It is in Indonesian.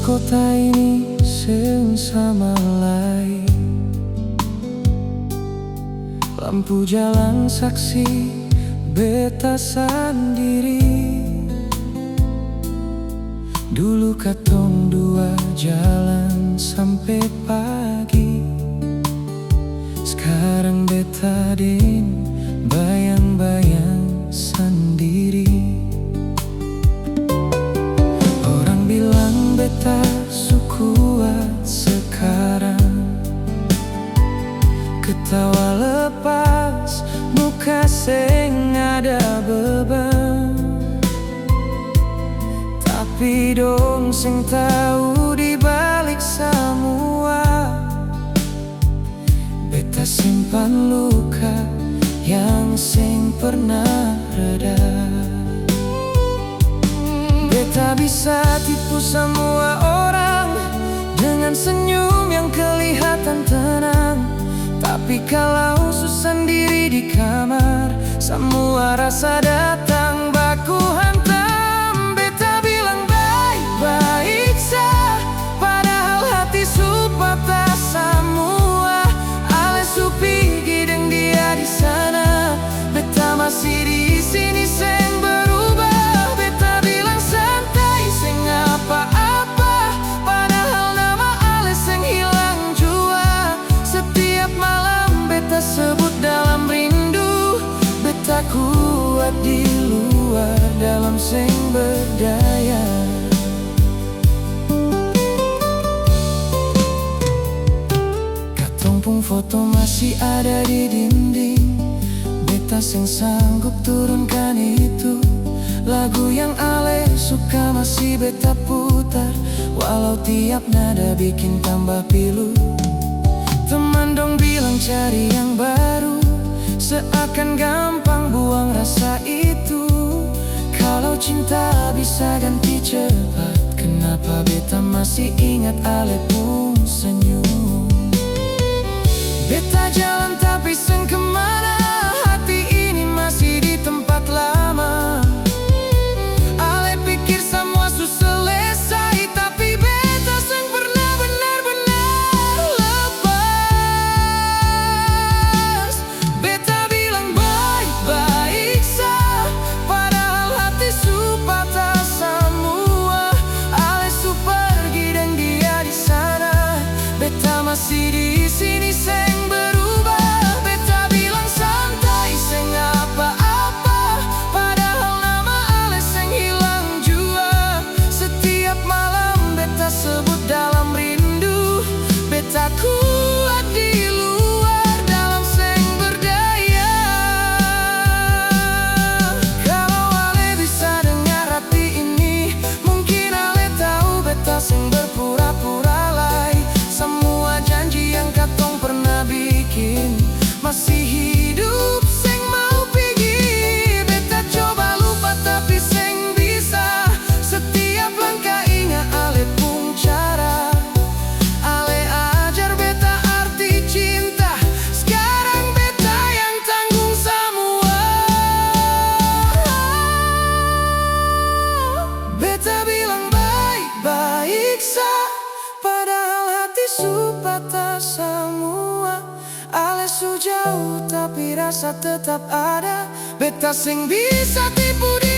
kota ini sing sama lain, lampu jalan saksi beta sendiri. Dulu katong dua jalan sampai pagi, sekarang beta din bayang-bayang sendiri. Orang bilang beta su kuat sekarang, ketawa lepas, muka seng ada beban. Tapi dong sing tahu di balik semua, beta simpan luka yang seng pernah reda. Beta bisa tipu semua orang dengan senyum yang kelihatan tenang, tapi kalau susah sendiri di kamar, semua rasa datang baku hantam. Beta bilang baik-baik sa, padahal hati su patah semua. Ale su pergi dan dia di sana, beta masih di sini seng berubah. Beta bilang santai seng apa-apa, padahal nama Ale seng hilang jua. Setiap malam beta sebut dalam rindu, beta kuat di luar, dalam seng berdaya. Katong pun foto masih ada di dinding, beta seng sanggup turunkan itu. Lagu yang Ale suka masih beta putar, walau tiap nada bikin tambah pilu. Teman dong bilang cari yang baru, seakan gampang buang rasa itu. Kalau cinta bisa ganti cepat, kenapa beta masih ingat Ale pun senyum. Beta jalan tapi seng kemana, hati ini masih di tempat lama. Ale pikir semua su selesai, tapi beta seng pernah benar-benar lepas. Beta bilang baik-baik sa, padahal hati su patah semua. Ale su pergi dan dia di sana, beta masih di sini seng berubah. Beta bilang santai seng apa-apa, padahal nama Ale seng hilang jua. Setiap malam beta sebut dalam rindu, beta kuat di luar, dalam seng berdaya. Kalau Ale bisa dengar hati ini, mungkin Ale tahu beta seng berpura-pura lagi. Semua janji yang katong pernah bikin masih hidup, seng mau pergi. Beta coba lupa tapi seng bisa, setiap langkah ingat Ale pun cara. Ale ajar beta arti cinta, sekarang beta yang tanggung semua. Beta bilang baik-baik sa, padahal hati su patah semua. Ale su jauh tapi rasa tetap ada, beta seng bisa tipu dia.